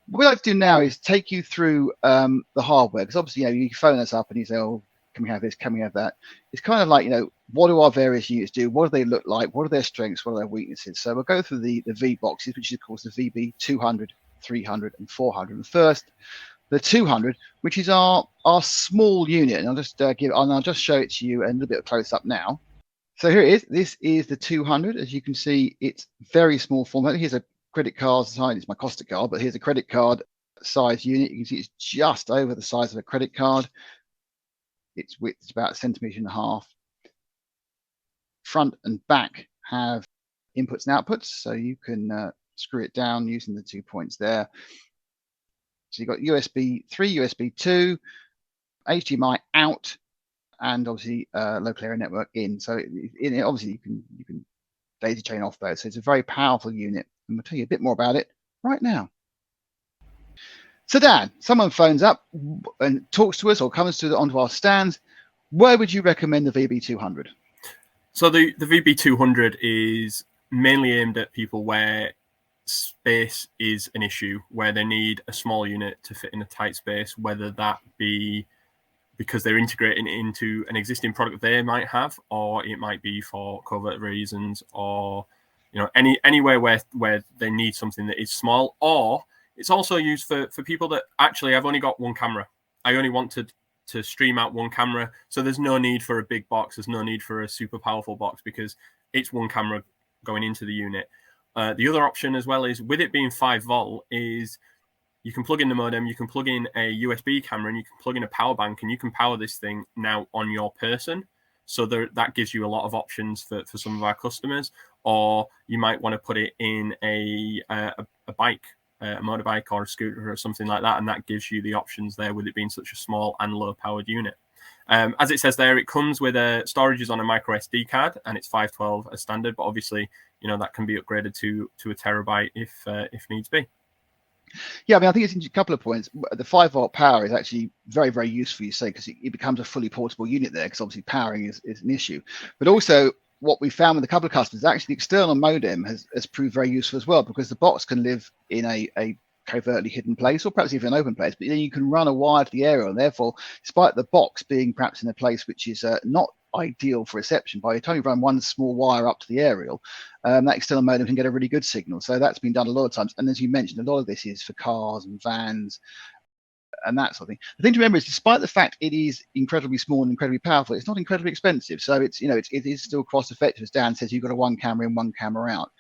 what we like to do now is take you through the hardware, because obviously, you phone us up and you say, "Oh, can we have this? Can we have that?" It's kind of like, what do our various units do? What do they look like? What are their strengths? What are their weaknesses? So we'll go through the V boxes, which is of course the VB 200, 300, and 400. And first, the 200, which is our small unit, and I'll just show it to you a little bit close up now. So here it is. This is the 200. As you can see, it's very small format. Here's a credit card size. It's my Costa card, but here's a credit card size unit. You can see it's just over the size of a credit card. Its width is about 1.5 centimeters. Front and back have inputs and outputs, so you can screw it down using the 2 points there. So you've got USB 3, USB 2, HDMI out, and obviously local area network in. So obviously you can daisy chain off those. So it's a very powerful unit, and we'll tell you a bit more about it right now. So Dan, someone phones up and talks to us or comes onto our stands. Where would you recommend the VB200? So the VB200 is mainly aimed at people where space is an issue, where they need a small unit to fit in a tight space, whether that be because they're integrating it into an existing product they might have, or it might be for covert reasons, or anywhere where they need something that is small. Or it's also used for people that actually, I've only got one camera. I only wanted to stream out one camera, so there's no need for a big box. There's no need for a super powerful box because it's one camera going into the unit. The other option as well is, with it being 5 volt, is you can plug in the modem, you can plug in a USB camera, and you can plug in a power bank, and you can power this thing now on your person. So that gives you a lot of options for some of our customers. Or you might want to put it in a bike, a motorbike or a scooter or something like that, and that gives you the options there with it being such a small and low-powered unit. As it says there, it comes with storage is on a micro SD card, and it's 512 as standard, but obviously, that can be upgraded to a terabyte if needs be. Yeah, I think it's a couple of points. The 5 volt power is actually very, very useful, you say, because it becomes a fully portable unit there, because obviously powering is an issue. But also, what we found with a couple of customers, actually the external modem has proved very useful as well, because the box can live in a covertly hidden place, or perhaps even an open place, but then you can run a wire to the aerial, and therefore, despite the box being perhaps in a place which is not ideal for reception, by the time you run one small wire up to the aerial, that external modem can get a really good signal. So that's been done a lot of times. And as you mentioned, a lot of this is for cars and vans and that sort of thing. The thing to remember is, despite the fact it is incredibly small and incredibly powerful, it's not incredibly expensive. So it is still cost effective. As Dan says, you've got a one camera in, one camera out.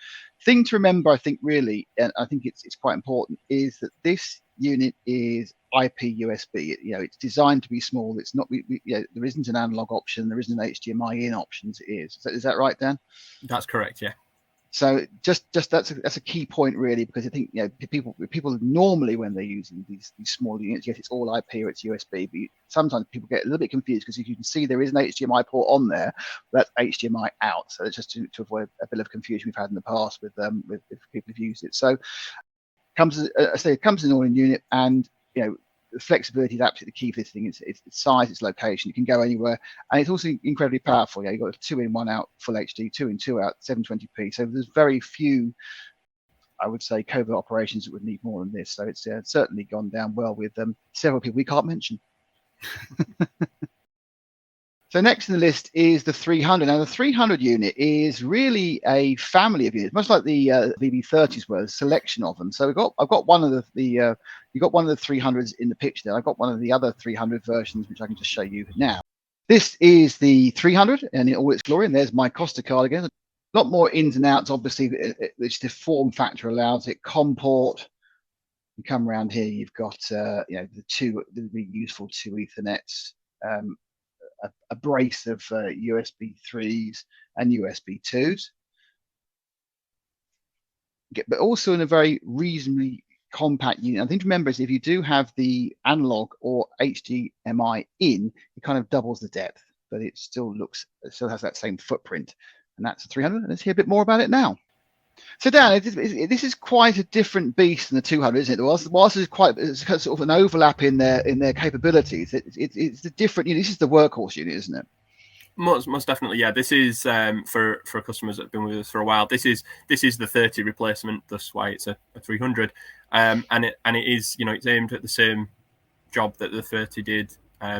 Thing to remember, I think, really, and I think it's quite important, is that this unit is IP USB. It's designed to be small. It's not. There isn't an analog option. There isn't an HDMI in option. It is. Is that right, Dan? That's correct. Yeah. So just that's a key point, really, because I think people normally, when they're using these small units, yes, it's all IP or it's USB, but sometimes people get a little bit confused, because if you can see there is an HDMI port on there, that's HDMI out. So it's just to avoid a bit of confusion we've had in the past with people who've used it. So it comes in all in unit, and the flexibility is absolutely key for this thing. It's size, its location. It can go anywhere, and it's also incredibly powerful. You've got a 2 in 1 out full HD, 2 in 2 out 720p. So there's very few, I would say, covert operations that would need more than this. So it's certainly gone down well with several people we can't mention. So next in the list is the 300. Now the 300 unit is really a family of units, much like the VB30s were, a selection of them. So I've got one of the you've got one of the 300s in the picture there. I've got one of the other 300 versions, which I can just show you now. This is the 300 and in all its glory, and there's my Costa card again. A lot more ins and outs, obviously, which the form factor allows it. COM port. You come around here, you've got the really useful 2 Ethernets. A brace of USB 3s and USB 2s, but also in a very reasonably compact unit. I think to remember is, if you do have the analog or HDMI in, it kind of doubles the depth, but it still has that same footprint, and that's a 300. Let's hear a bit more about it now. So Dan, this is quite a different beast than the 200, isn't it? Whilst it's sort of an overlap in their capabilities, it's the different. This is the workhorse unit, isn't it? Most definitely, yeah. This is for customers that have been with us for a while. This is the 30 replacement. That's why it's a 300. and it is, it's aimed at the same job that the 30 did.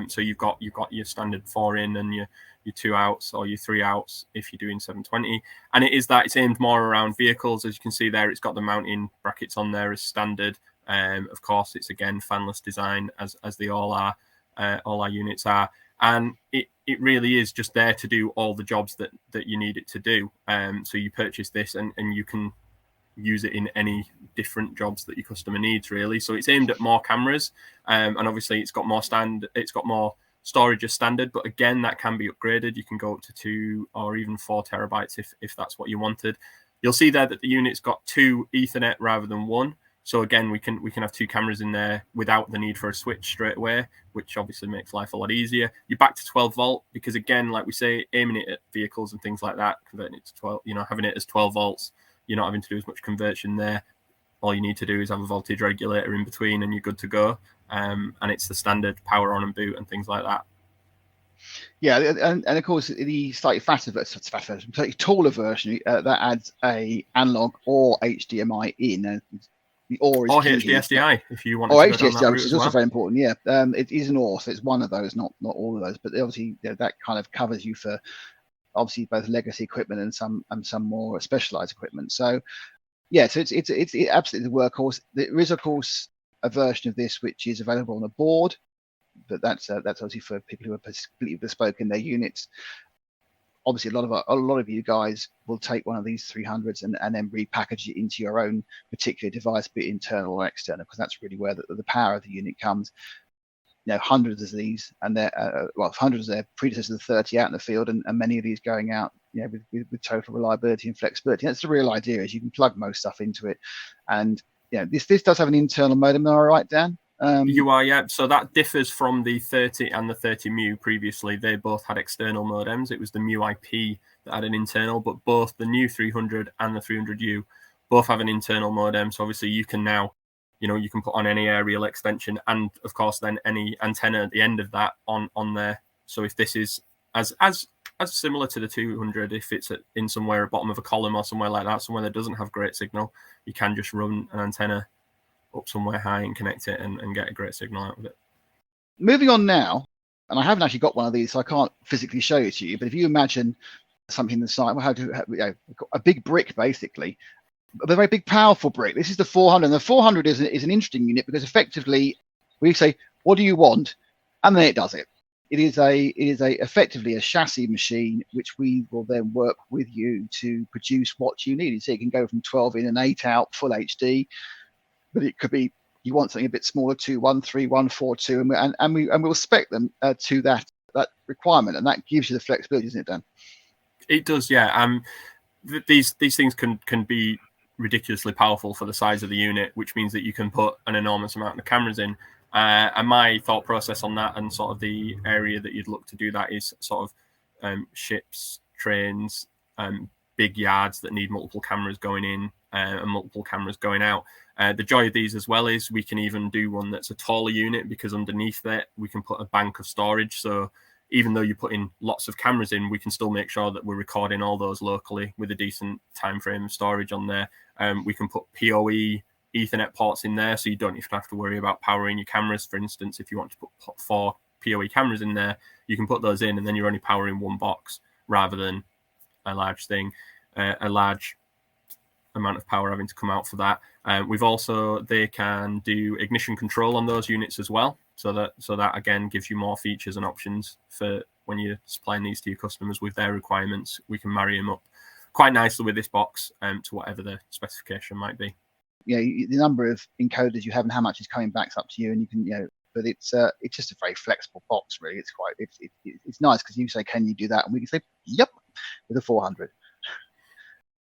So you've got your standard 4 in and your 2 outs or your 3 outs if you're doing 720, and it's aimed more around vehicles. As you can see there, it's got the mounting brackets on there as standard. Of course, it's again fanless design as they all are. All our units are, and it really is just there to do all the jobs that you need it to do. So you purchase this and you can use it in any different jobs that your customer needs, really. So it's aimed at more cameras, and obviously it's got more storage as standard, but again, that can be upgraded. You can go up to 2 or even 4 terabytes if that's what you wanted. You'll see there that the unit's got 2 Ethernet rather than 1. So again, we can have 2 cameras in there without the need for a switch straight away, which obviously makes life a lot easier. You're back to 12 volt because, again, like we say, aiming it at vehicles and things like that, converting it to 12, having it as 12 volts, you're not having to do as much conversion there. All you need to do is have a voltage regulator in between and you're good to go. And it's the standard power on and boot and things like that. Yeah, and of course the slightly slightly taller version that adds a analog or HDMI in. The or is HDSDI if you want. Or HDSDI, which is also very important. Yeah, it is an or, so it's one of those, not all of those. But obviously, that kind of covers you for obviously both legacy equipment and some more specialized equipment. So yeah, so it's absolutely the workhorse. There is of course a version of this which is available on a board, but that's obviously for people who are completely bespoke in their units. Obviously, a lot of you guys will take one of these 300s and then repackage it into your own particular device, be it internal or external, because that's really where the power of the unit comes. Hundreds of these, and they're hundreds of their predecessors, the 30 out in the field, and many of these going out, with total reliability and flexibility. That's the real idea: is you can plug most stuff into it, and this does have an internal modem. Am I right, Dan? You are, yeah. So that differs from the 30 and the 30 mu previously. They both had external modems. It was the mu IP that had an internal, but both the new 300 and the 300U both have an internal modem. So obviously you can now, you can put on any aerial extension and of course then any antenna at the end of that on there. So if this is as similar to the 200, if it's in somewhere at the bottom of a column or somewhere like that, somewhere that doesn't have great signal, you can just run an antenna up somewhere high and connect it and get a great signal out of it. Moving on now, and I haven't actually got one of these, so I can't physically show it to you, but if you imagine something the size, a big brick basically, a very big powerful brick. This is the 400, and the 400 is an interesting unit because effectively we say, what do you want? And then it does it. It is effectively a chassis machine which we will then work with you to produce what you need. So it can go from 12 in and 8 out, full HD, but it could be you want something a bit smaller, 213, 142, and we'll spec them to that requirement, and that gives you the flexibility, doesn't it, Dan? It does, yeah. These things can be ridiculously powerful for the size of the unit, which means that you can put an enormous amount of cameras in. And my thought process on that and sort of the area that you'd look to do that is sort of ships, trains, big yards that need multiple cameras going in and multiple cameras going out. The joy of these as well is we can even do one that's a taller unit because underneath that we can put a bank of storage. So even though you put in lots of cameras in, we can still make sure that we're recording all those locally with a decent time frame of storage on there. We can put PoE Ethernet ports in there, so you don't even have to worry about powering your cameras. For instance, if you want to put 4 PoE cameras in there, you can put those in and then you're only powering one box rather than a large thing, a large amount of power having to come out for that. They can do ignition control on those units as well. So that again gives you more features and options for when you're supplying these to your customers with their requirements. We can marry them up quite nicely with this box to whatever the specification might be. The number of encoders you have and how much is coming back is up to you, and you can but it's just a very flexible box, really. It's nice because you say, can you do that, and we can say yep with a 400.